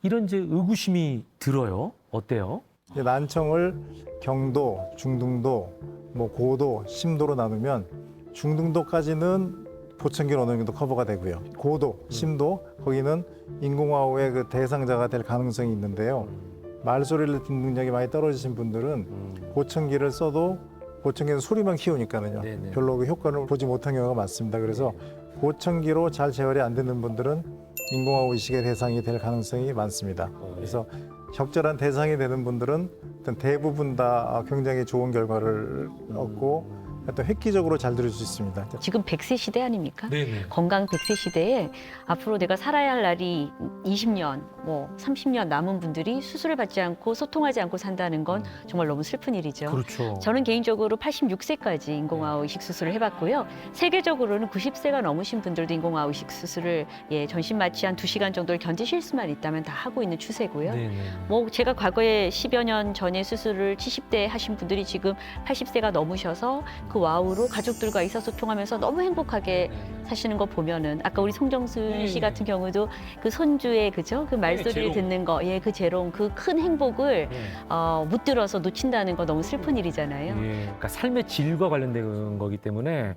이런 이제 의구심이 들어요. 어때요? 난청을 경도, 중등도, 뭐 고도, 심도로 나누면 중등도까지는 보청기로 어느 정도 커버가 되고요. 고도, 심도, 거기는 인공와우의 그 대상자가 될 가능성이 있는데요. 말소리를 듣는 능력이 많이 떨어지신 분들은 보청기를 써도 보청기는 소리만 키우니까는요. 별로 그 효과를 보지 못한 경우가 많습니다. 그래서 보청기로 잘 재활이 안 되는 분들은 인공와우 이식의 대상이 될 가능성이 많습니다. 그래서 적절한 대상이 되는 분들은 대부분 다 굉장히 좋은 결과를 얻고 또 획기적으로 잘 들을 수 있습니다. 지금 100세 시대 아닙니까? 네네. 건강 100세 시대에 앞으로 내가 살아야 할 날이 20년, 뭐 30년 남은 분들이 수술을 받지 않고 소통하지 않고 산다는 건 정말 너무 슬픈 일이죠. 그렇죠. 저는 개인적으로 86세까지 인공와우 이식 수술을 해봤고요. 세계적으로는 90세가 넘으신 분들도 인공와우 이식 수술을 전신 마취 한 2시간 정도를 견디실 수만 있다면 다 하고 있는 추세고요. 네네. 뭐 제가 과거에 10여 년 전에 수술을 70대 하신 분들이 지금 80세가 넘으셔서 그 와우로 가족들과 의사소통하면서 너무 행복하게 사시는 거 보면은 아까 우리 송정순 씨 같은 경우도 그 손주의 그죠? 그 말소리를 재롱. 듣는 거, 그 재롱, 그 큰 행복을 못 들어서 놓친다는 거 너무 슬픈 일이잖아요. 그러니까 삶의 질과 관련된 거기 때문에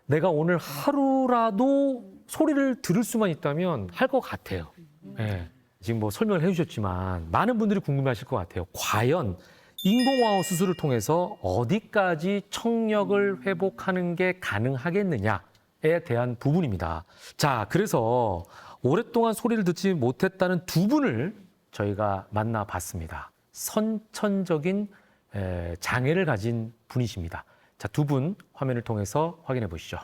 내가 오늘 하루라도 소리를 들을 수만 있다면 할 것 같아요. 예. 지금 뭐 설명을 해주셨지만 많은 분들이 궁금해하실 것 같아요. 과연 인공화호 수술을 통해서 어디까지 청력을 회복하는 게 가능하겠느냐에 대한 부분입니다. 자, 그래서 오랫동안 소리를 듣지 못했다는 두 분을 저희가 만나봤습니다. 선천적인 장애를 가진 분이십니다. 자, 두 분 화면을 통해서 확인해 보시죠.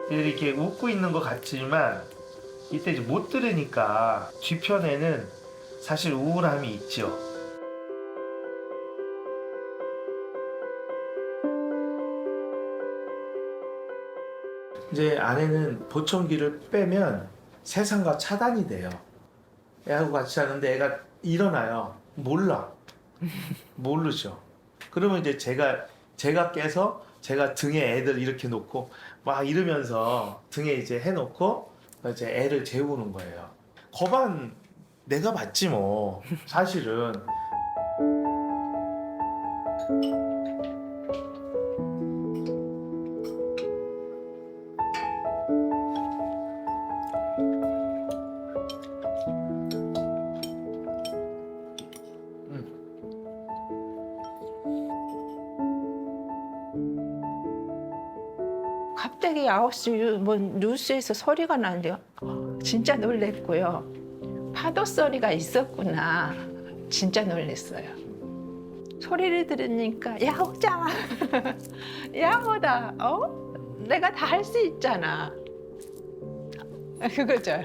이렇게 웃고 있는 것 같지만 이때 이제 못 들으니까 뒤편에는 사실 우울함이 있죠. 이제 아내는 보청기를 빼면 세상과 차단이 돼요. 애하고 같이 하는데 애가 일어나요. 몰라. 모르죠. 그러면 이제 제가 깨서 제가 등에 애들 이렇게 놓고 막 이러면서 등에 이제 해놓고 이제 애를 재우는 거예요. 거반 내가 맞지 뭐 사실은. 갑자기 9시 뭐 뉴스에서 소리가 나는데 진짜 놀랬고요. 파도 소리가 있었구나. 진짜 놀랬어요. 소리를 들으니까 야호자, 야호다. 내가 다 할 수 있잖아. 그거죠.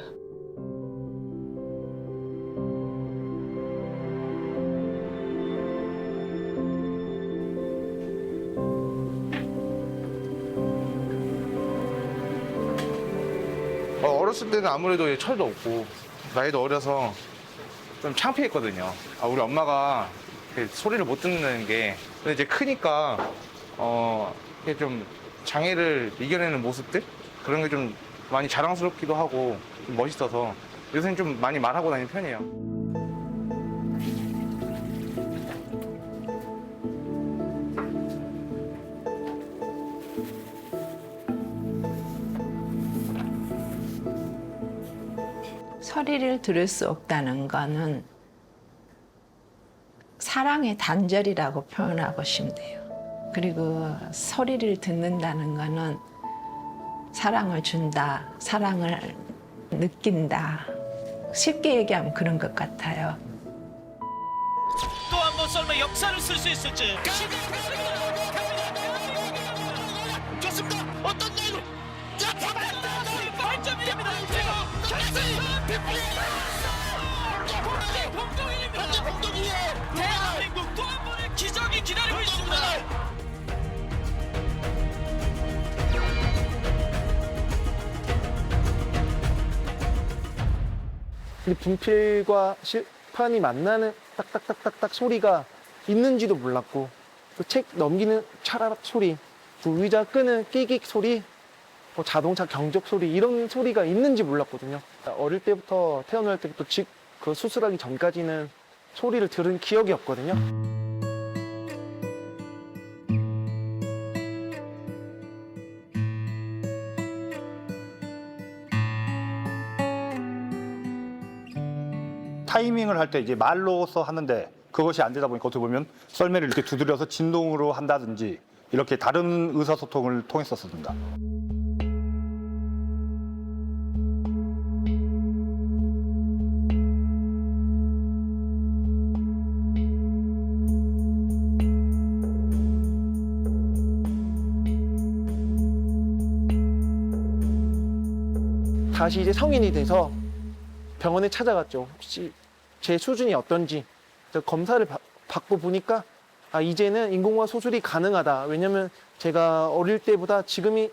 어렸을 때는 아무래도 철도 없고 나이도 어려서 좀 창피했거든요. 우리 엄마가 소리를 못 듣는 게. 근데 이제 크니까 이게 좀 장애를 이겨내는 모습들 그런 게 좀 많이 자랑스럽기도 하고 좀 멋있어서 요새는 좀 많이 말하고 다니는 편이에요. 소리를 들을 수 없다는 거는 사랑의 단절이라고 표현하고 싶네요. 그리고 소리를 듣는다는 거는 사랑을 준다, 사랑을 느낀다. 쉽게 얘기하면 그런 것 같아요. 또 한 번 썰매 역사를 쓸 수 있을지. 좋습니다. 어떤 내로? 자, 잡았다. 8점입니다. 홍동인입니다. 대한민국 또 한 번의 기적이 기다리고 있습니다. 분필과 실판이 만나는 딱딱딱딱딱 소리가 있는지도 몰랐고, 또 책 넘기는 차라락 소리, 또 의자 끄는 끼익 소리, 뭐 자동차 경적 소리, 이런 소리가 있는지 몰랐거든요. 어릴 때부터, 태어날 때부터 그 수술하기 전까지는 소리를 들은 기억이 없거든요. 타이밍을 할 때 이제 말로써 하는데 그것이 안 되다 보니까 어떻게 보면 썰매를 이렇게 두드려서 진동으로 한다든지 이렇게 다른 의사소통을 통했었습니다. 다시 이제 성인이 돼서 병원에 찾아갔죠. 혹시 제 수준이 어떤지 검사를 받고 보니까 이제는 인공화 수술이 가능하다. 왜냐면 제가 어릴 때보다 지금이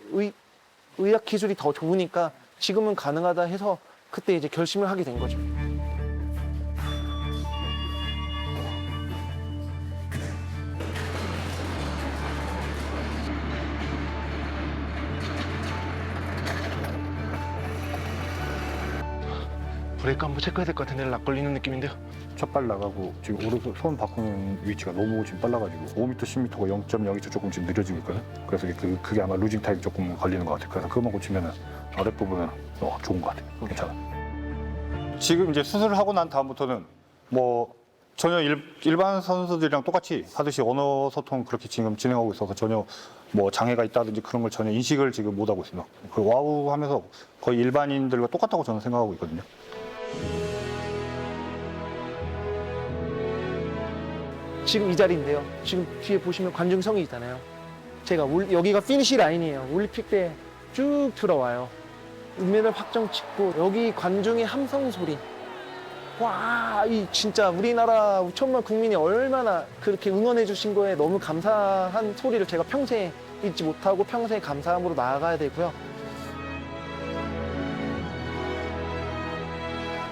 의학 기술이 더 좋으니까 지금은 가능하다 해서 그때 이제 결심을 하게 된 거죠. 브레이크 한번 체크해야 될 것 같은데 락 걸리는 느낌인데요. 빨리 나가고 지금 오른손 손 바꾸는 위치가 너무 지금 빨라가지고 5m, 10m가 0.02초 조금 지금 느려지고 있거든. 그래서 그게 아마 루징 타임이 조금 걸리는 것 같아요. 그래서 그것만 고치면은 아랫부분은 좋은 것 같아요. 괜찮아. 지금 이제 수술을 하고 난 다음부터는 뭐 전혀 일반 선수들이랑 똑같이 하듯이 언어 소통 그렇게 지금 진행하고 있어서 전혀 뭐 장애가 있다든지 그런 걸 전혀 인식을 지금 못 하고 있습니다. 그 와우 하면서 거의 일반인들과 똑같다고 저는 생각하고 있거든요. 지금 이 자리인데요. 지금 뒤에 보시면 관중석이 있잖아요. 제가 여기가 피니시 라인이에요. 올림픽 때 쭉 들어와요. 은메달 확정 찍고 여기 관중의 함성 소리. 와, 이 진짜 우리나라 5천만 국민이 얼마나 그렇게 응원해 주신 거에 너무 감사한 소리를 제가 평생 잊지 못하고 평생 감사함으로 나아가야 되고요.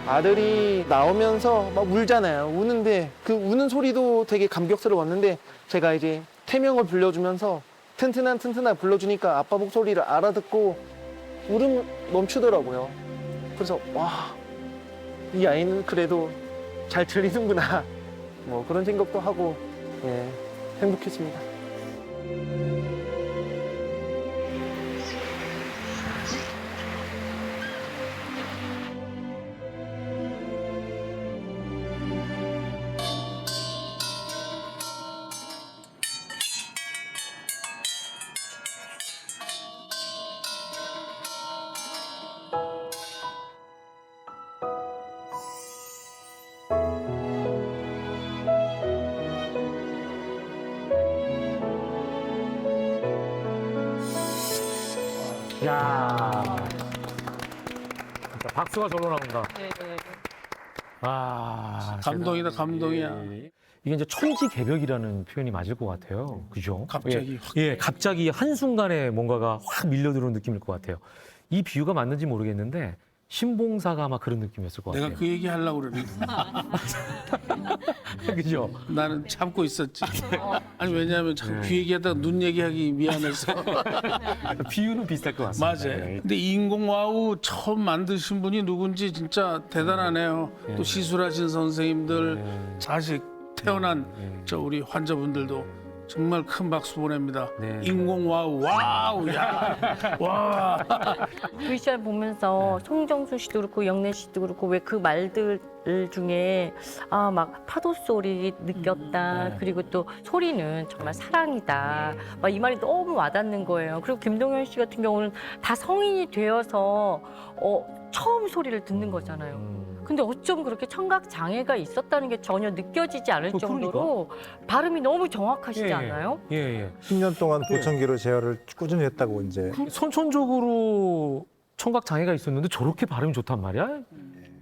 아들이 나오면서 막 울잖아요. 우는데 그 우는 소리도 되게 감격스러웠는데 제가 이제 태명을 불러주면서 튼튼한 불러주니까 아빠 목소리를 알아듣고 울음 멈추더라고요. 그래서 와, 이 아이는 그래도 잘 들리는구나. 뭐 그런 생각도 하고 예, 행복했습니다. 야, 진짜 박수가 절로 나온다. 아, 감동이다, 감동이야. 이게 이제 천지개벽이라는 표현이 맞을 것 같아요. 그죠? 갑자기 확. 예, 갑자기 한순간에 뭔가가 확 밀려들어오는 느낌일 것 같아요. 이 비유가 맞는지 모르겠는데 신봉사가 아마 그런 느낌이었을 것 같아요. 내가 그 얘기 하려고 그랬는데. 그죠? 나는 참고 있었지. 아니 왜냐하면 자꾸 그 얘기하다가 눈 얘기하기 미안해서. 비유는 비슷할 것 같습니다. 맞아요. 근데 인공와우 처음 만드신 분이 누군지 진짜 대단하네요. 또 시술하신 선생님들, 자식 태어난 저 우리 환자분들도 정말 큰 박수 보냅니다. 인공와우, 와우, 야, 와. VCR 보면서 송정수 씨도 그렇고 영래 씨도 그렇고 왜 그 말들 중에 아 막 파도 소리 느꼈다. 그리고 또 소리는 정말 사랑이다. 막 이 말이 너무 와닿는 거예요. 그리고 김동현 씨 같은 경우는 다 성인이 되어서 처음 소리를 듣는 거잖아요. 근데 어쩜 그렇게 청각 장애가 있었다는 게 전혀 느껴지지 않을 정도로 발음이 너무 정확하시지 않나요? 예. 10년 동안 보청기로 재활을 꾸준히 했다고 이제. 선천적으로 청각 장애가 있었는데 저렇게 발음이 좋단 말이야?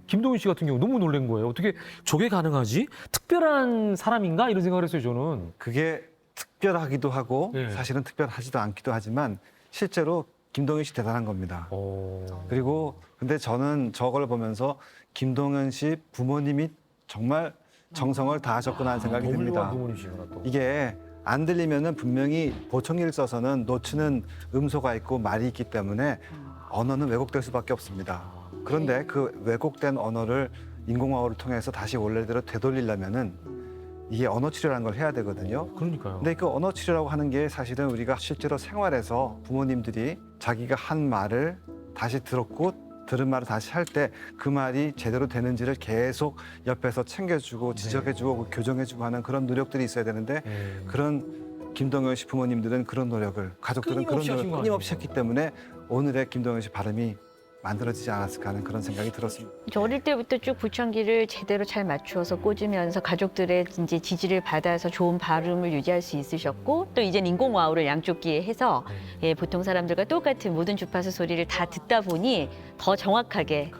김동윤 씨 같은 경우 너무 놀란 거예요. 어떻게 저게 가능하지? 특별한 사람인가? 이런 생각을 했어요, 저는. 그게 특별하기도 하고 사실은 특별하지도 않기도 하지만 실제로 김동현 씨 대단한 겁니다. 그리고 근데 저는 저걸 보면서 김동현 씨 부모님이 정말 정성을 다하셨구나 하는 생각이 듭니다. 이게 안 들리면은 분명히 보청기를 써서는 놓치는 음소가 있고 말이 있기 때문에 언어는 왜곡될 수밖에 없습니다. 그런데 그 왜곡된 언어를 인공화호를 통해서 다시 원래대로 되돌리려면은 이게 언어 치료라는 걸 해야 되거든요. 그러니까요. 근데 그 언어 치료라고 하는 게 사실은 우리가 실제로 생활에서 부모님들이 자기가 한 말을 다시 들었고 들은 말을 다시 할 때 그 말이 제대로 되는지를 계속 옆에서 챙겨주고 지적해주고 교정해주고 하는 그런 노력들이 있어야 되는데 그런 김동현 씨 부모님들은 그런 노력을 가족들은 그런 노력을 끊임없이 했기 때문에 오늘의 김동현 씨 발음이 만들어지지 않았을까 하는 그런 생각이 들었습니다. 어릴 때부터 쭉 보청기를 제대로 잘 맞추어서 꽂으면서 가족들의 이제 지지를 받아서 좋은 발음을 유지할 수 있으셨고 또 이젠 인공와우를 양쪽 귀에 해서 보통 사람들과 똑같은 모든 주파수 소리를 다 듣다 보니 더 정확하게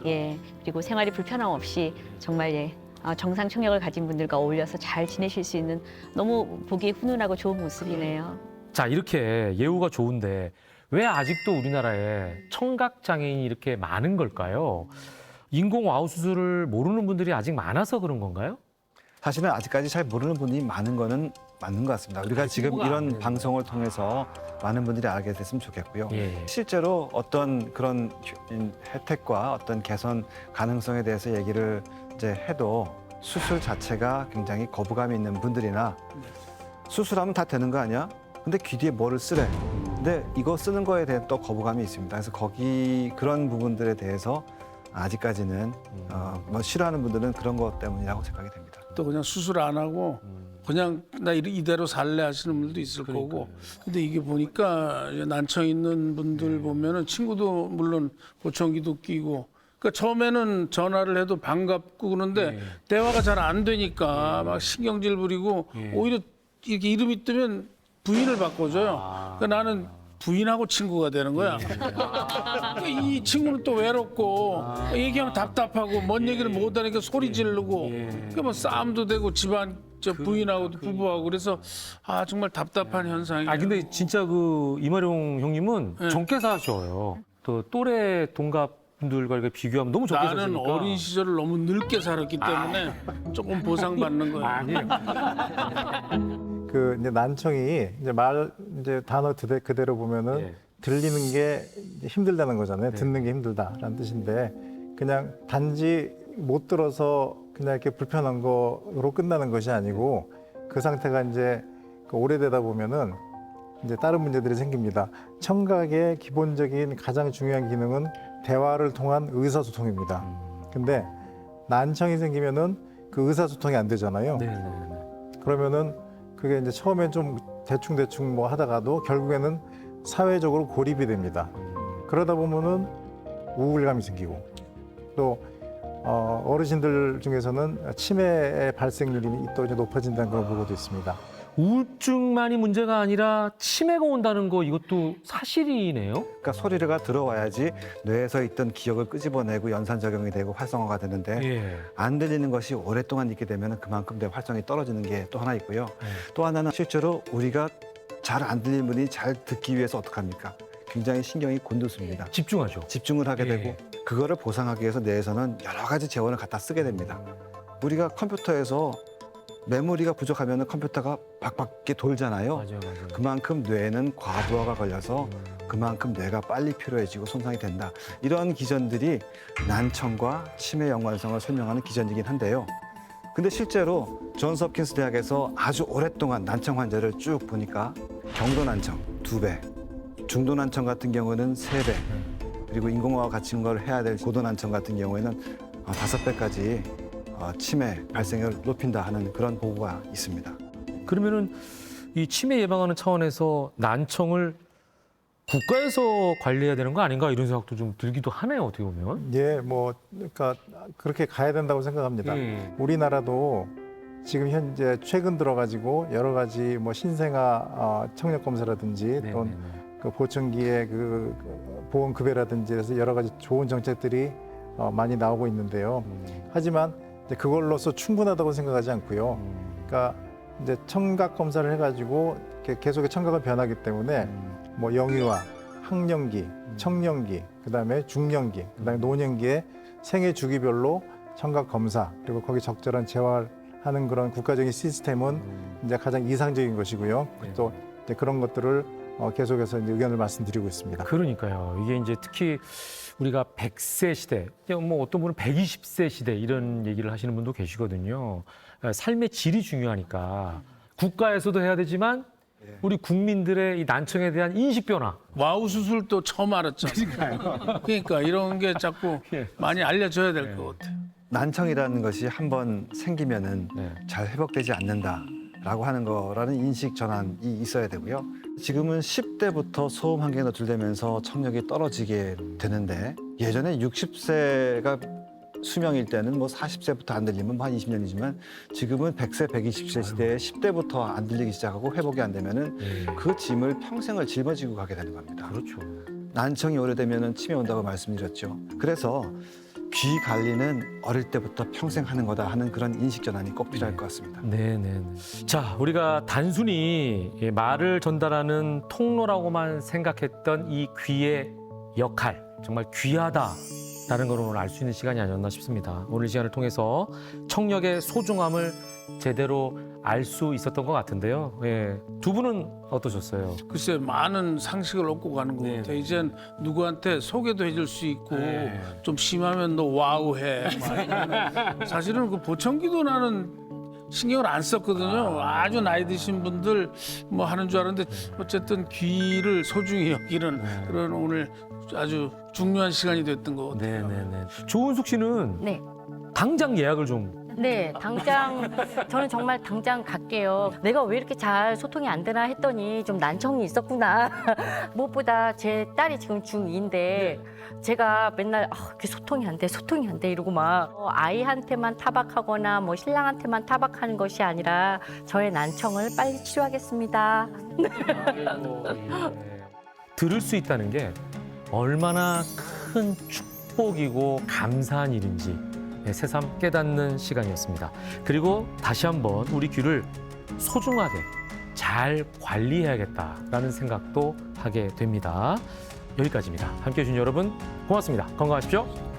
그리고 생활이 불편함 없이 정말 정상 청력을 가진 분들과 어울려서 잘 지내실 수 있는 너무 보기 훈훈하고 좋은 모습이네요. 자, 이렇게 예후가 좋은데 왜 아직도 우리나라에 청각 장애인이 이렇게 많은 걸까요? 인공와우 수술을 모르는 분들이 아직 많아서 그런 건가요? 사실은 아직까지 잘 모르는 분이 많은 거는 맞는 것 같습니다. 우리가 지금 이런 방송을 통해서 많은 분들이 알게 됐으면 좋겠고요. 실제로 어떤 그런 혜택과 어떤 개선 가능성에 대해서 얘기를 이제 해도 수술 자체가 굉장히 거부감이 있는 분들이나 수술하면 다 되는 거 아니야? 근데 귀 뒤에 뭐를 쓰래? 근데 이거 쓰는 거에 대해 또 거부감이 있습니다. 그래서 그런 부분들에 대해서 아직까지는 뭐 싫어하는 분들은 그런 것 때문이라고 생각이 됩니다. 또 그냥 수술 안 하고 그냥 나 이대로 살래 하시는 분들도 있을 거고. 근데 이게 보니까 난청 있는 분들 보면은 친구도 물론 보청기도 끼고. 그러니까 처음에는 전화를 해도 반갑고 그러는데 대화가 잘 안 되니까 막 신경질 부리고 오히려 이렇게 이름이 뜨면 부인을 바꿔줘요. 그러니까 나는 부인하고 친구가 되는 거야. 그러니까 이 친구는 또 외롭고 얘기하면 답답하고 뭔 얘기를 못 하니까 소리 지르고 그러니까 뭐 싸움도 되고 집안 부인하고도 부부하고 그래서 정말 답답한 현상이. 근데 진짜 그 이마룡 형님은 젊게 사셔요. 또 또래 동갑분들과 이렇게 비교하면 너무 적게 사시니까. 나는 어린 시절을 너무 늙게 살았기 때문에 조금 보상받는 거예요. 아니에요. 그 이제 난청이 이제 단어 그대로 보면은 들리는 게 힘들다는 거잖아요. 듣는 게 힘들다라는 뜻인데 그냥 단지 못 들어서 그냥 이렇게 불편한 거로 끝나는 것이 아니고 그 상태가 이제 오래되다 보면은 이제 다른 문제들이 생깁니다. 청각의 기본적인 가장 중요한 기능은 대화를 통한 의사소통입니다. 근데 난청이 생기면은 그 의사소통이 안 되잖아요. 그러면은 그게 이제 처음엔 좀 대충 뭐 하다가도 결국에는 사회적으로 고립이 됩니다. 그러다 보면은 우울감이 생기고 또 어르신들 중에서는 치매의 발생률이 또 이제 높아진다는 그런 보고도 있습니다. 우울증만이 문제가 아니라 치매가 온다는 거 이것도 사실이네요. 그러니까 소리가 들어와야지 뇌에서 있던 기억을 끄집어내고 연산작용이 되고 활성화가 되는데 안 들리는 것이 오랫동안 있게 되면 그만큼 뇌 활성이 떨어지는 게 또 하나 있고요. 또 하나는 실제로 우리가 잘 안 들리는 분이 잘 듣기 위해서 어떡합니까? 굉장히 신경이 곤두섭니다. 집중하죠. 집중을 하게 되고 그거를 보상하기 위해서 뇌에서는 여러 가지 재원을 갖다 쓰게 됩니다. 우리가 컴퓨터에서 메모리가 부족하면 컴퓨터가 박박하게 돌잖아요. 맞아요. 그만큼 뇌에는 과부하가 걸려서 그만큼 뇌가 빨리 피로해지고 손상이 된다. 이러한 기전들이 난청과 치매 연관성을 설명하는 기전이긴 한데요. 근데 실제로 존스 홉킨스 대학에서 아주 오랫동안 난청 환자를 쭉 보니까 경도 난청 2배, 중도 난청 같은 경우는 3배, 그리고 인공호흡 같은 걸 해야 될 고도 난청 같은 경우에는 5배까지 치매 발생을 높인다 하는 그런 보고가 있습니다. 그러면은 이 치매 예방하는 차원에서 난청을 국가에서 관리해야 되는 거 아닌가 이런 생각도 좀 들기도 하네요. 어떻게 보면. 그러니까 그렇게 가야 된다고 생각합니다. 우리나라도 지금 현재 최근 들어가지고 여러 가지 뭐 신생아 청력 검사라든지 또는 그 보청기의 그 보험급여라든지 해서 여러 가지 좋은 정책들이 많이 나오고 있는데요. 하지만 이제 그걸로서 충분하다고 생각하지 않고요. 그러니까 이제 청각 검사를 해가지고 계속의 청각은 변하기 때문에 뭐 영유아, 학령기, 청년기, 그다음에 중년기, 그다음에 노년기에 생애 주기별로 청각 검사 그리고 거기 적절한 재활하는 그런 국가적인 시스템은 이제 가장 이상적인 것이고요. 또 이제 그런 것들을 계속해서 이제 의견을 말씀드리고 있습니다. 그러니까요. 이게 이제 특히 우리가 100세 시대, 뭐 어떤 분은 120세 시대 이런 얘기를 하시는 분도 계시거든요. 삶의 질이 중요하니까 국가에서도 해야 되지만 우리 국민들의 이 난청에 대한 인식 변화. 와우 수술도 처음 알았잖아요. 그러니까 이런 게 자꾸 많이 알려져야 될 것 같아요. 난청이라는 것이 한번 생기면은 잘 회복되지 않는다라고 하는 거라는 인식 전환이 있어야 되고요. 지금은 10대부터 소음 환경에 노출되면서 청력이 떨어지게 되는데 예전에 60세가 수명일 때는 뭐 40세부터 안 들리면 한 20년이지만 지금은 100세, 120세 시대에 10대부터 안 들리기 시작하고 회복이 안 되면은 그 짐을 평생을 짊어지고 가게 되는 겁니다. 그렇죠. 난청이 오래되면은 치매 온다고 말씀드렸죠. 그래서 귀 관리는 어릴 때부터 평생 하는 거다 하는 그런 인식 전환이 꼭 필요할 것 같습니다. 자, 우리가 단순히 말을 전달하는 통로라고만 생각했던 이 귀의 역할, 정말 귀하다. 라는 걸 오늘 알 수 있는 시간이 아니었나 싶습니다. 오늘 시간을 통해서 청력의 소중함을 제대로 알 수 있었던 것 같은데요. 예. 두 분은 어떠셨어요? 글쎄 많은 상식을 얻고 가는 것 같아요. 이젠 누구한테 소개도 해줄 수 있고 좀 심하면 너 와우해. 사실은 그 보청기도 나는 신경을 안 썼거든요. 아주 나이 드신 분들 뭐 하는 줄 알았는데 어쨌든 귀를 소중히 여기는 그런 오늘 아주 중요한 시간이 됐던 것 같아요. 네네네. 조은숙 씨는 네. 당장 예약을 좀. 네, 당장 저는 정말 당장 갈게요. 내가 왜 이렇게 잘 소통이 안 되나 했더니 좀 난청이 있었구나. 무엇보다 제 딸이 지금 중2인데 제가 맨날 이렇게 소통이 안 돼 이러고 막 아이한테만 타박하거나 뭐 신랑한테만 타박하는 것이 아니라 저의 난청을 빨리 치료하겠습니다. 들을 수 있다는 게 얼마나 큰 축복이고 감사한 일인지 새삼 깨닫는 시간이었습니다. 그리고 다시 한번 우리 귀를 소중하게 잘 관리해야겠다라는 생각도 하게 됩니다. 여기까지입니다. 함께해 주신 여러분 고맙습니다. 건강하십시오.